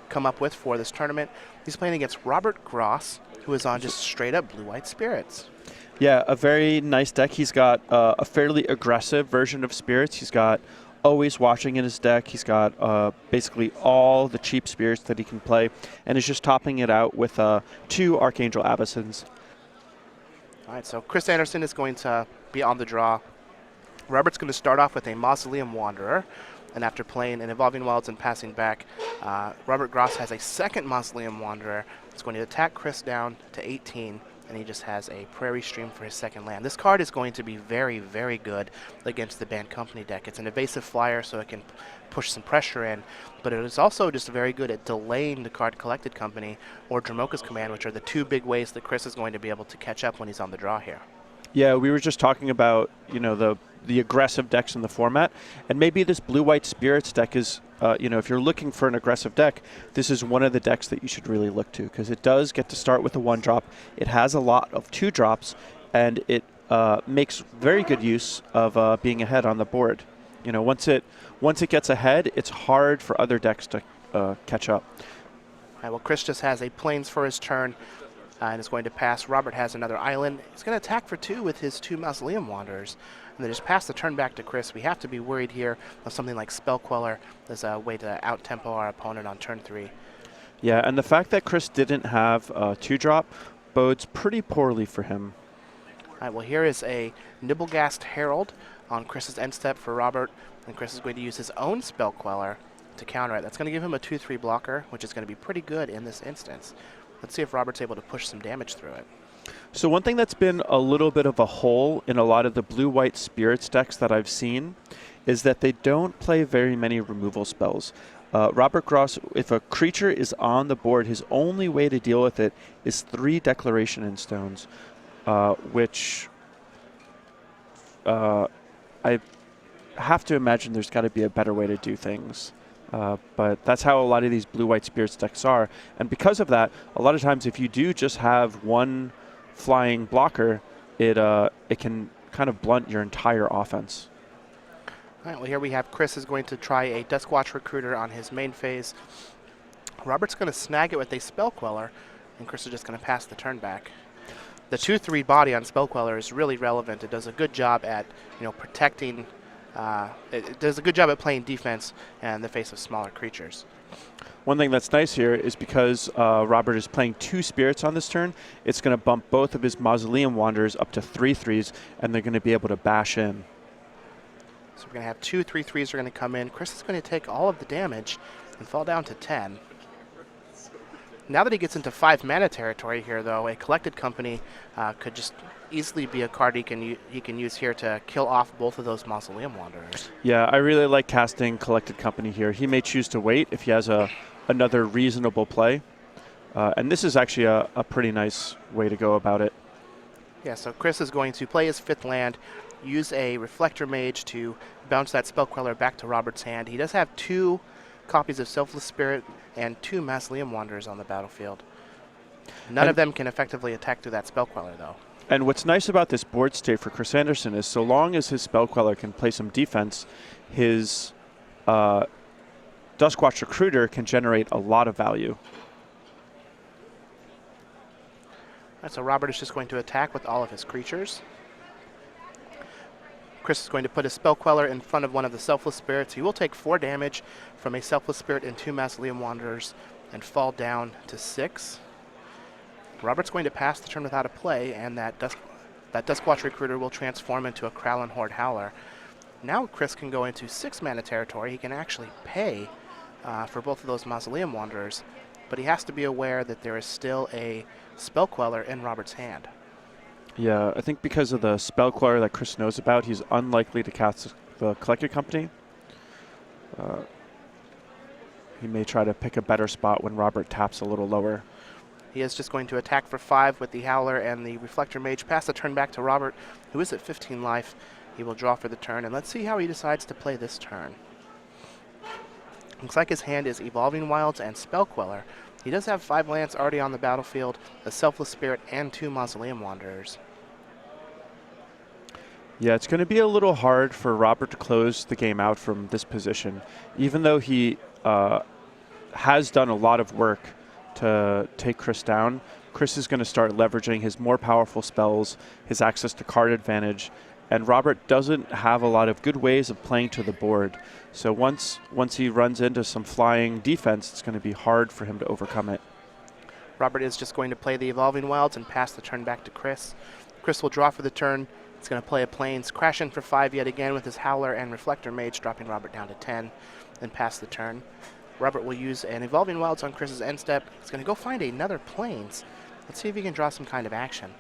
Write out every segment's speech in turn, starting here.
come up with for this tournament. He's playing against Robert Gross, who is on just straight up blue-white spirits. Yeah, a very nice deck. He's got a fairly aggressive version of spirits. He's got always watching in his deck. He's got basically all the cheap spirits that he can play, and is just topping it out with 2 Archangel Abyssins. All right, so Chris Andersen is going to be on the draw. Robert's going to start off with a Mausoleum Wanderer, and after playing an Evolving Wilds and passing back, Robert Gross has a second Mausoleum Wanderer. It's going to attack Chris down to 18, and he just has a Prairie Stream for his second land. This card is going to be very, very good against the Band Company deck. It's an evasive flyer, so it can push some pressure in, but it is also just very good at delaying the card Collected Company or Dromoka's Command, which are the 2 big ways that Chris is going to be able to catch up when he's on the draw here. Yeah, we were just talking about, you know, the aggressive decks in the format, and maybe this blue-white spirits deck is, you know, if you're looking for an aggressive deck, this is one of the decks that you should really look to, because it does get to start with a 1-drop. It has a lot of 2-drops, and it makes very good use of being ahead on the board. You know, once it gets ahead, it's hard for other decks to catch up. All right, well, Chris just has a Plains for his turn. And is going to pass. Robert has another island. He's going to attack for 2 with his 2 Mausoleum Wanderers. And then just pass the turn back to Chris. We have to be worried here of something like Spell Queller as a way to out-tempo our opponent on turn 3. Yeah, and the fact that Chris didn't have 2-drop bodes pretty poorly for him. All right, well, here is a Nibblegast Herald on Chris's end step for Robert. And Chris is going to use his own Spell Queller to counter it. That's going to give him a 2/3 blocker, which is going to be pretty good in this instance. Let's see if Robert's able to push some damage through it. So one thing that's been a little bit of a hole in a lot of the blue-white spirits decks that I've seen is that they don't play very many removal spells. Robert Gross, if a creature is on the board, his only way to deal with it is 3 Declaration in Stones, which I have to imagine there's got to be a better way to do things. But that's how a lot of these blue-white spirits decks are. And because of that, a lot of times if you do just have 1 flying blocker, it can kind of blunt your entire offense. All right, well, here we have Chris is going to try a Duskwatch Recruiter on his main phase. Robert's going to snag it with a Spell Queller, and Chris is just going to pass the turn back. The 2/3 body on Spell Queller is really relevant. It does a good job at, you know, protecting. It does a good job at playing defense in the face of smaller creatures. One thing that's nice here is because Robert is playing 2 spirits on this turn, it's going to bump both of his Mausoleum Wanderers up to 3/3s, and they're going to be able to bash in. So we're going to have 2 3/3s are going to come in. Chris is going to take all of the damage and fall down to 10. Now that he gets into 5 mana territory here, though, a Collected Company could just easily be a card he can use here to kill off both of those Mausoleum Wanderers. Yeah, I really like casting Collected Company here. He may choose to wait if he has another reasonable play. And this is actually a pretty nice way to go about it. Yeah, so Chris is going to play his 5th land, use a Reflector Mage to bounce that Spell Queller back to Robert's hand. He does have 2 copies of Selfless Spirit and 2 Mausoleum Wanderers on the battlefield. None of them can effectively attack through that Spell Queller, though. And what's nice about this board state for Chris Andersen is so long as his Spell Queller can play some defense, his Duskwatch Recruiter can generate a lot of value. Right, so Robert is just going to attack with all of his creatures. Chris is going to put his Spell Queller in front of one of the Selfless Spirits. He will take 4 damage from a Selfless Spirit and 2 Mausoleum Wanderers and fall down to 6. Robert's going to pass the turn without a play, and that Duskwatch Recruiter will transform into a Kralin Horde Howler. Now Chris can go into 6 mana territory. He can actually pay for both of those Mausoleum Wanderers, but he has to be aware that there is still a Spell Queller in Robert's hand. Yeah, I think because of the Spell Queller that Chris knows about, he's unlikely to cast the Collected Company. He may try to pick a better spot when Robert taps a little lower. He is just going to attack for 5 with the Howler and the Reflector Mage. Pass the turn back to Robert, who is at 15 life. He will draw for the turn, and let's see how he decides to play this turn. Looks like his hand is Evolving Wilds and Spell Queller. He does have 5 lands already on the battlefield, a Selfless Spirit, and 2 Mausoleum Wanderers. Yeah, it's going to be a little hard for Robert to close the game out from this position. Even though he has done a lot of work to take Chris down. Chris is going to start leveraging his more powerful spells, his access to card advantage, and Robert doesn't have a lot of good ways of playing to the board. So once he runs into some flying defense, it's going to be hard for him to overcome it. Robert is just going to play the Evolving Wilds and pass the turn back to Chris. Chris will draw for the turn. He's going to play a Plains, crash in for 5 yet again with his Howler and Reflector Mage, dropping Robert down to 10, then pass the turn. Robert will use an Evolving Wilds on Chris's end step. He's going to go find another Plains. Let's see if he can draw some kind of action.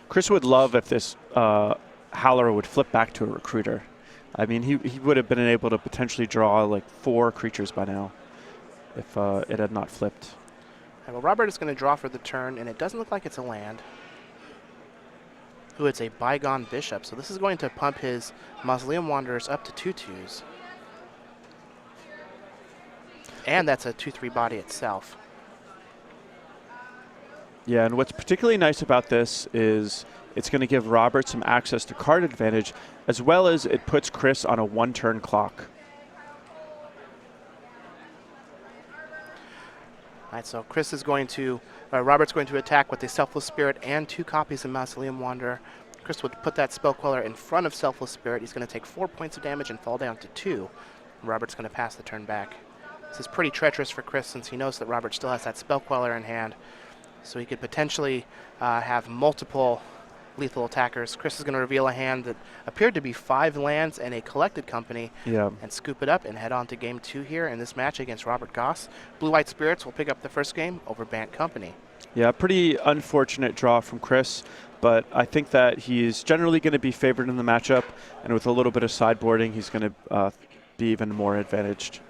Chris would love if this Howler would flip back to a Recruiter. I mean, he would have been able to potentially draw like 4 creatures by now if it had not flipped. And well, Robert is going to draw for the turn, and it doesn't look like it's a land. Ooh, it's a Bygone Bishop, so this is going to pump his Mausoleum Wanderers up to 2/2s. And that's a 2/3 body itself. Yeah, and what's particularly nice about this is it's going to give Robert some access to card advantage, as well as it puts Chris on a 1-turn clock. All right, so Chris is going to, Robert's going to attack with a Selfless Spirit and 2 copies of Mausoleum Wanderer. Chris would put that Spell Queller in front of Selfless Spirit. He's going to take 4 points of damage and fall down to 2. Robert's going to pass the turn back. This is pretty treacherous for Chris since he knows that Robert still has that Spell Queller in hand. So he could potentially have multiple lethal attackers. Chris is going to reveal a hand that appeared to be 5 lands and a Collected Company, and scoop it up and head on to game 2 here in this match against Robert Goss. Blue-White Spirits will pick up the first game over Bant Company. Yeah, pretty unfortunate draw from Chris, but I think that he's generally going to be favored in the matchup, and with a little bit of sideboarding, he's going to be even more advantaged.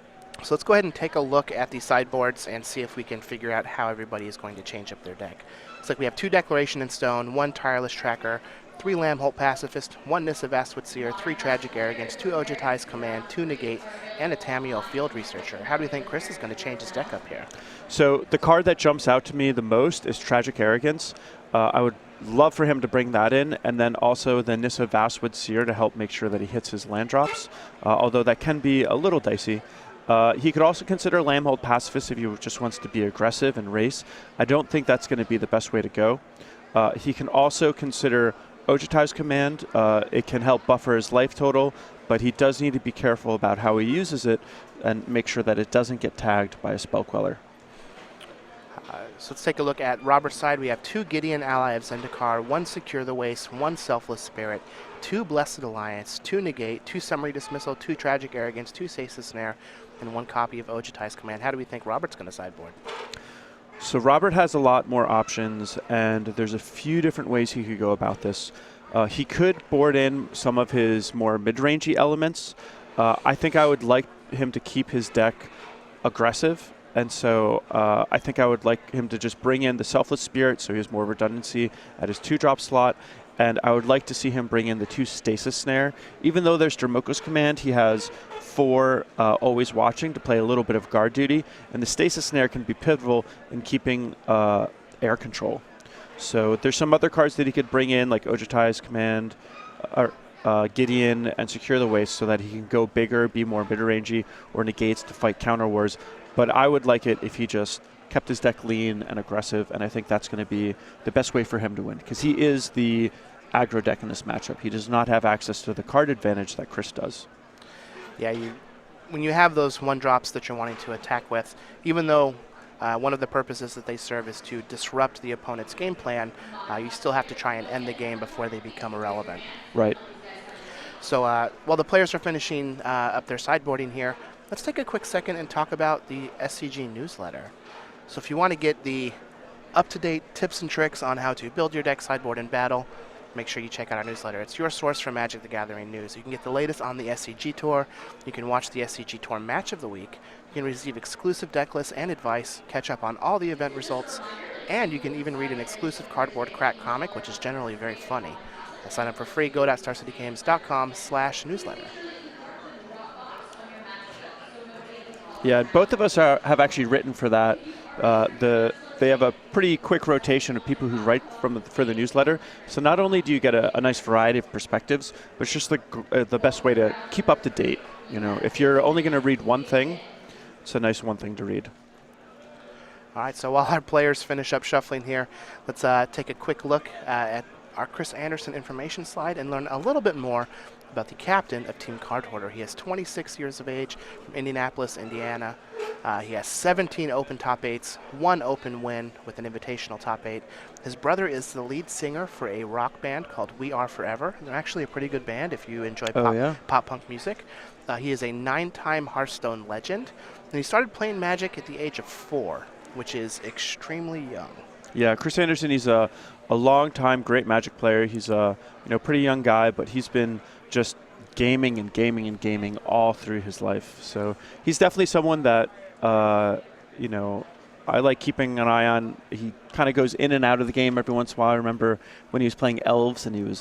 So let's go ahead and take a look at the sideboards and see if we can figure out how everybody is going to change up their deck. Looks like we have 2 Declaration in Stone, 1 Tireless Tracker, 3 Lambholt Pacifist, 1 Nissa Vastwood Seer, 3 Tragic Arrogance, 2 Ojutai's Command, 2 Negate, and a Tamiyo Field Researcher. How do you think Chris is going to change his deck up here? So the card that jumps out to me the most is Tragic Arrogance. I would love for him to bring that in, and then also the Nissa Vastwood Seer to help make sure that he hits his land drops, although that can be a little dicey. He could also consider Lambholt Pacifist if he just wants to be aggressive and race. I don't think that's going to be the best way to go. He can also consider Ojutai's Command. It can help buffer his life total, but he does need to be careful about how he uses it and make sure that it doesn't get tagged by a Spell Queller. So let's take a look at Robert's side. We have 2 Gideon Ally of Zendikar, 1 Secure the Waste, 1 Selfless Spirit, 2 Blessed Alliance, 2 Negate, 2 Summary Dismissal, 2 Tragic Arrogance, 2 Stasis Snare, and 1 copy of Ojutai's Command. How do we think Robert's going to sideboard? So Robert has a lot more options, and there's a few different ways he could go about this. He could board in some of his more mid-rangey elements. I think I would like him to keep his deck aggressive, and so I think I would like him to just bring in the Selfless Spirit so he has more redundancy at his 2-drop slot, and I would like to see him bring in the 2 Stasis Snare. Even though there's Dromoko's Command, he has 4 Always Watching to play a little bit of guard duty, and the Stasis Snare can be pivotal in keeping air control. So there's some other cards that he could bring in, like Ojutai's Command, Gideon, and Secure the Waste, so that he can go bigger, be more mid-rangey, or Negates to fight counter wars. But I would like it if he just kept his deck lean and aggressive, and I think that's going to be the best way for him to win, because he is the aggro deck in this matchup. He does not have access to the card advantage that Chris does. Yeah, when you have those 1-drops that you're wanting to attack with, even though one of the purposes that they serve is to disrupt the opponent's game plan, you still have to try and end the game before they become irrelevant. Right. So while the players are finishing up their sideboarding here, let's take a quick second and talk about the SCG newsletter. So if you want to get the up-to-date tips and tricks on how to build your deck, sideboard, and battle, make sure you check out our newsletter. It's your source for Magic the Gathering news. You can get the latest on the SCG Tour. You can watch the SCG Tour Match of the Week. You can receive exclusive deck lists and advice, catch up on all the event results, and you can even read an exclusive cardboard crack comic, which is generally very funny. Sign up for free. go.starcitygames.com/newsletter. Yeah, both of us have actually written for that. They have a pretty quick rotation of people who write for the newsletter. So not only do you get a nice variety of perspectives, but it's just the best way to keep up to date. You know, if you're only going to read one thing, it's a nice one thing to read. All right, so while our players finish up shuffling here, let's take a quick look at our Chris Andersen information slide and learn a little bit more about the captain of Team Card Hoarder. He is 26 years of age from Indianapolis, Indiana. He has 17 open top 8s, 1 open win with an invitational top 8. His brother is the lead singer for a rock band called We Are Forever. They're actually a pretty good band if you enjoy pop punk music. He is a 9-time Hearthstone legend, and he started playing Magic at the age of 4, which is extremely young. Yeah, Chris Andersen, he's a long-time great Magic player. He's a pretty young guy, but he's been just gaming and gaming and gaming all through his life. So he's definitely someone that I like keeping an eye on. He kind of goes in and out of the game every once in a while. I remember when he was playing Elves and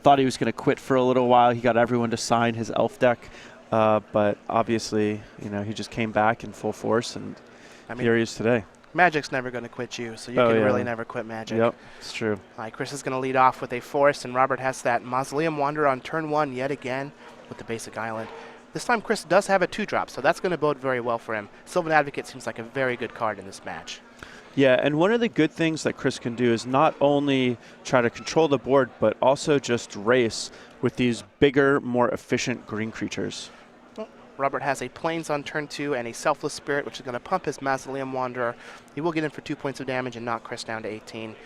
thought he was going to quit for a little while. He got everyone to sign his Elf deck, but obviously, he just came back in full force, and here he is today. Magic's never going to quit you, so you can really never quit Magic. Yep, it's true. All right, Chris is going to lead off with a Forest, and Robert has that Mausoleum Wanderer on turn 1 yet again with the basic island. This time Chris does have a 2-drop, so that's going to bode very well for him. Sylvan Advocate seems like a very good card in this match. Yeah, and one of the good things that Chris can do is not only try to control the board, but also just race with these bigger, more efficient green creatures. Robert has a Plains on turn 2 and a Selfless Spirit, which is going to pump his Mausoleum Wanderer. He will get in for 2 points of damage and knock Chris down to 18.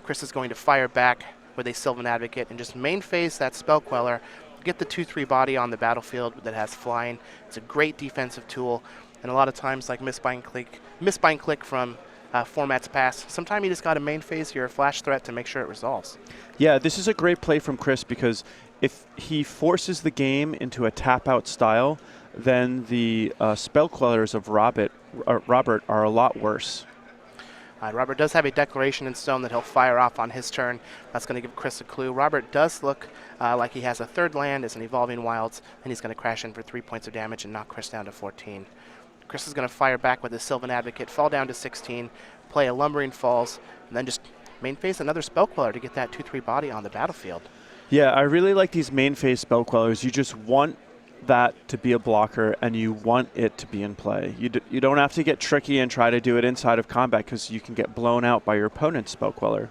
Chris is going to fire back with a Sylvan Advocate and just main phase that Spell Queller, get the 2/3 body on the battlefield that has flying. It's a great defensive tool, and a lot of times, like Misbind Click from formats past, sometimes you just got to main phase your flash threat to make sure it resolves. Yeah, this is a great play from Chris because if he forces the game into a tap-out style, then the Spell Quellers of Robert are a lot worse. Robert does have a Declaration in Stone that he'll fire off on his turn. That's going to give Chris a clue. Robert does look like he has a 3rd land as an Evolving Wilds, and he's going to crash in for 3 points of damage and knock Chris down to 14. Chris is going to fire back with his Sylvan Advocate, fall down to 16, play a Lumbering Falls, and then just main phase another Spell Queller to get that 2/3 body on the battlefield. Yeah, I really like these main phase Spell Quellers. You just want that to be a blocker, and you want it to be in play. You don't have to get tricky and try to do it inside of combat because you can get blown out by your opponent's Spell Queller.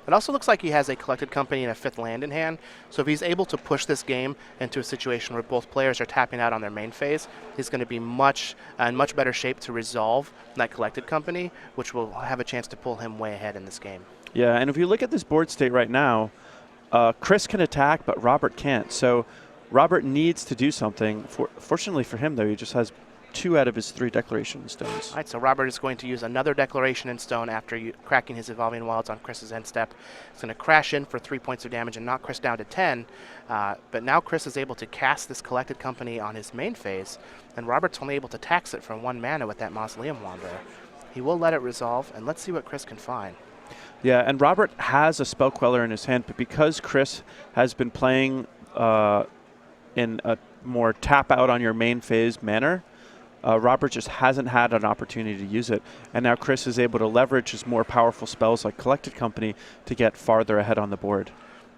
It also looks like he has a Collected Company and a 5th land in hand, so if he's able to push this game into a situation where both players are tapping out on their main phase, he's going to be in much better shape to resolve that Collected Company, which will have a chance to pull him way ahead in this game. Yeah, and if you look at this board state right now, Chris can attack, but Robert can't. So Robert needs to do something. Fortunately for him, though, he just has 2 out of his 3 Declaration Stones. All right, so Robert is going to use another Declaration in Stone after cracking his Evolving Wilds on Chris's end step. He's going to crash in for 3 points of damage and knock Chris down to 10. But now Chris is able to cast this Collected Company on his main phase, and Robert's only able to tax it for 1 mana with that Mausoleum Wanderer. He will let it resolve, and let's see what Chris can find. Yeah, and Robert has a Spell Queller in his hand, but because Chris has been playing in a more tap out on your main phase manner, Robert just hasn't had an opportunity to use it. And now Chris is able to leverage his more powerful spells like Collected Company to get farther ahead on the board.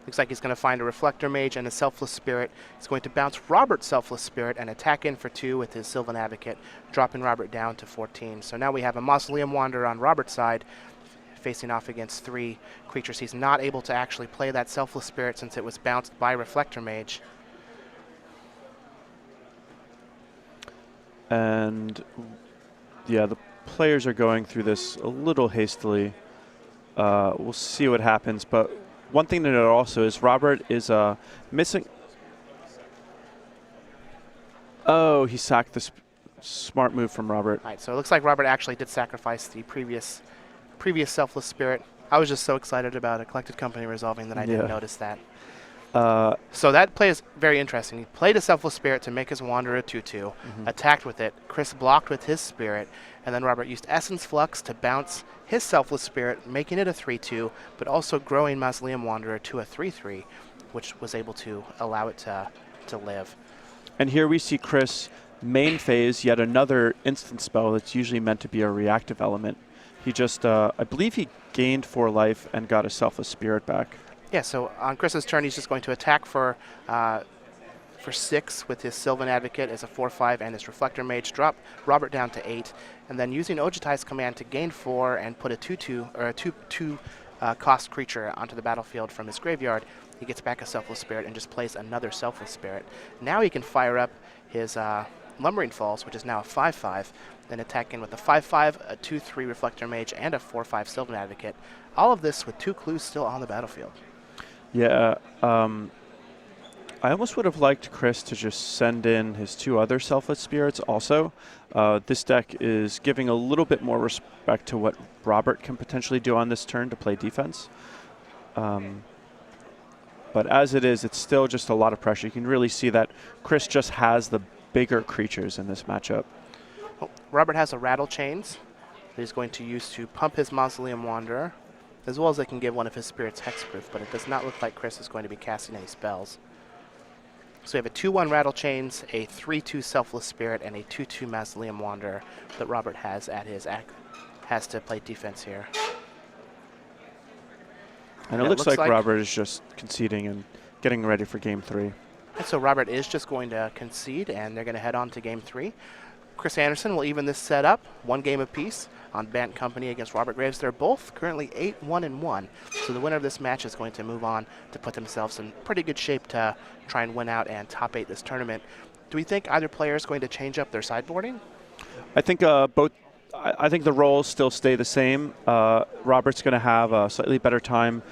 Looks like he's going to find a Reflector Mage and a Selfless Spirit. He's going to bounce Robert's Selfless Spirit and attack in for 2 with his Sylvan Advocate, dropping Robert down to 14. So now we have a Mausoleum Wanderer on Robert's side, facing off against 3 creatures. He's not able to actually play that Selfless Spirit since it was bounced by Reflector Mage. And yeah, the players are going through this a little hastily. We'll see what happens, but one thing to note also is Robert is missing. Oh, he sacked the smart move from Robert. All right, so it looks like Robert actually did sacrifice the previous Selfless Spirit. I was just so excited about a Collected Company resolving that I didn't notice that. So that play is very interesting. He played a Selfless Spirit to make his Wanderer 2/2, attacked with it. Chris blocked with his Spirit, and then Robert used Essence Flux to bounce his Selfless Spirit, making it a 3/2, but also growing Mausoleum Wanderer to a 3/3, which was able to allow it to live. And here we see Chris main phase yet another instant spell that's usually meant to be a reactive element. He just, I believe he gained 4 life and got a Selfless Spirit back. Yeah, so on Chris's turn, he's just going to attack for for 6 with his Sylvan Advocate as a 4/5 and his Reflector Mage, drop Robert down to 8, and then using Ojutai's command to gain 4 and put a 2/2 or a 2/2 cost creature onto the battlefield from his graveyard, he gets back a Selfless Spirit and just plays another Selfless Spirit. Now he can fire up his Lumbering Falls, which is now a 5/5, then attack in with a 5/5, a 2/3 Reflector Mage, and a 4/5 Sylvan Advocate. All of this with 2 clues still on the battlefield. Yeah, I almost would have liked Chris to just send in his 2 other Selfless Spirits also. This deck is giving a little bit more respect to what Robert can potentially do on this turn to play defense. But as it is, it's still just a lot of pressure. You can really see that Chris just has the bigger creatures in this matchup. Well, Robert has a Rattle Chains that he's going to use to pump his Mausoleum Wanderer, as well as they can give one of his spirits hexproof, but it does not look like Chris is going to be casting any spells. So we have a 2/1 Rattle Chains, a 3/2 Selfless Spirit, and a 2/2 Mausoleum Wanderer that Robert has at his has to play defense here. And it looks like Robert is just conceding and getting ready for game 3. And so Robert is just going to concede, and they're going to head on to game 3. Chris Andersen will even this set up, 1 game apiece on Bant Company against Robert Graves. They're both currently 8-1-1, so the winner of this match is going to move on to put themselves in pretty good shape to try and win out and top 8 this tournament. Do we think either player is going to change up their sideboarding? I think both. I think the roles still stay the same. Robert's going to have a slightly better time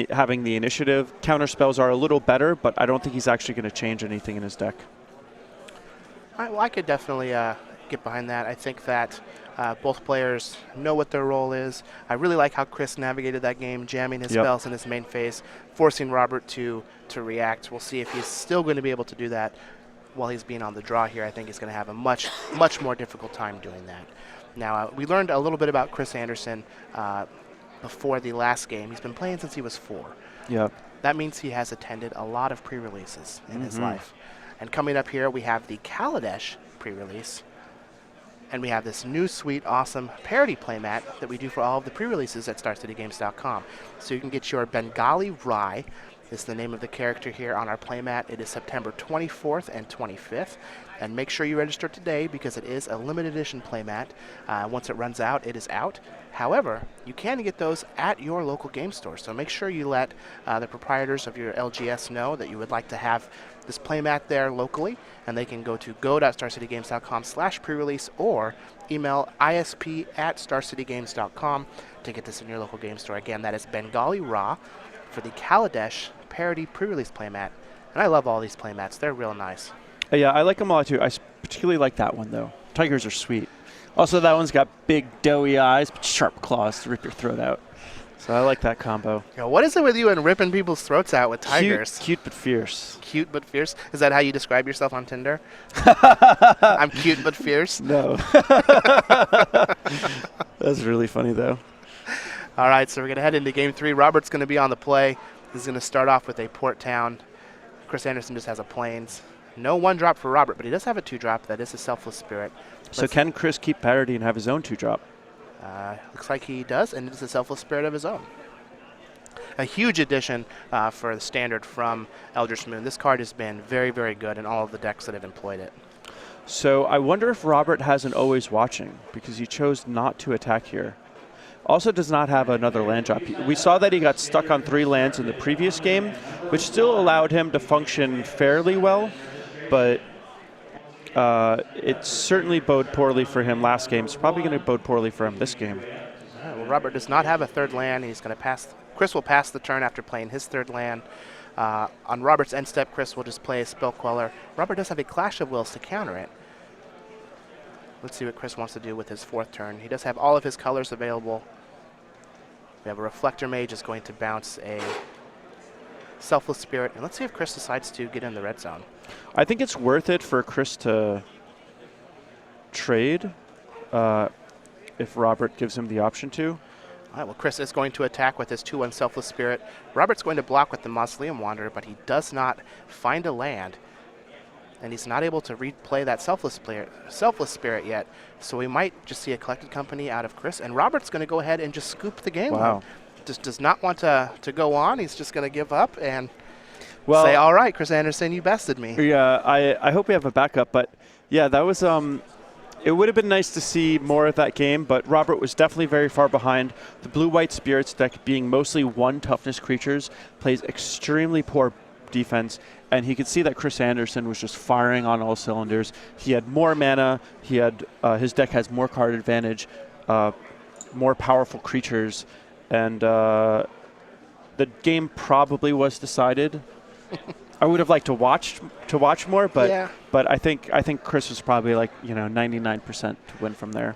having the initiative. Counter spells are a little better, but I don't think he's actually going to change anything in his deck. Well, I could definitely get behind that. I think that both players know what their role is. I really like how Chris navigated that game, jamming his spells in his main phase, forcing Robert to react. We'll see if he's still going to be able to do that while he's being on the draw here. I think he's going to have a much more difficult time doing that. Now, we learned a little bit about Chris Andersen before the last game. He's been playing since he was 4. Yeah. That means he has attended a lot of pre-releases in his life. And coming up here, we have the Kaladesh pre-release. And we have this new, sweet, awesome parody playmat that we do for all of the pre-releases at StarCityGames.com. So you can get your Bengali Rye, is the name of the character here on our playmat. It is September 24th and 25th. And make sure you register today because it is a limited edition playmat. Once it runs out, it is out. However, you can get those at your local game store. So make sure you let the proprietors of your LGS know that you would like to have this playmat there locally, and they can go to go.starcitygames.com/pre-release or email isp@starcitygames.com to get this in your local game store. Again, that is Bengali Ra for the Kaladesh parody pre-release playmat. And I love all these playmats. They're real nice. Yeah, I like them a lot too. I particularly like that one though. Tigers are sweet. Also, that one's got big doughy eyes, but sharp claws to rip your throat out. So I like that combo. What is it with you and ripping people's throats out with tigers? Cute but fierce. Cute but fierce? Is that how you describe yourself on Tinder? I'm cute but fierce? No. That's really funny though. All right, so we're going to head into game 3. Robert's going to be on the play. He's going to start off with a Port Town. Chris Andersen just has a Plains. No 1-drop for Robert, but he does have a 2-drop. That is a Selfless Spirit. So can Chris keep parity and have his own 2-drop? Looks like he does, and it's a Selfless Spirit of his own. A huge addition for the standard from Eldritch Moon. This card has been very, very good in all of the decks that have employed it. So I wonder if Robert has an Always Watching because he chose not to attack here. Also does not have another land drop. We saw that he got stuck on 3 lands in the previous game, which still allowed him to function fairly well, but it certainly bode poorly for him last game. It's probably going to bode poorly for him this game. Well, Robert does not have a 3rd land. He's going to pass. Chris will pass the turn after playing his 3rd land. On Robert's end step, Chris will just play a Spell Queller. Robert does have a Clash of Wills to counter it. Let's see what Chris wants to do with his 4th turn. He does have all of his colors available. We have a Reflector Mage is going to bounce a Selfless Spirit. And let's see if Chris decides to get in the red zone. I think it's worth it for Chris to trade if Robert gives him the option to. All right, well, Chris is going to attack with his 2/1 Selfless Spirit. Robert's going to block with the Mausoleum Wanderer, but he does not find a land. And he's not able to replay that Selfless Spirit yet. So we might just see a Collected Company out of Chris. And Robert's going to go ahead and just scoop the game. Wow. Just does not want to go on. He's just going to give up. And Well, say, all right, Chris Andersen, you bested me. Yeah, I hope we have a backup, but yeah, that was it would have been nice to see more of that game, but Robert was definitely very far behind. The blue-white spirits deck, being mostly one toughness creatures, plays extremely poor defense, and he could see that Chris Andersen was just firing on all cylinders. He had more mana. He had his deck has more card advantage, more powerful creatures, and the game probably was decided. I would have liked to watch more, but Yeah. but I think Chris was probably like 99% to win from there.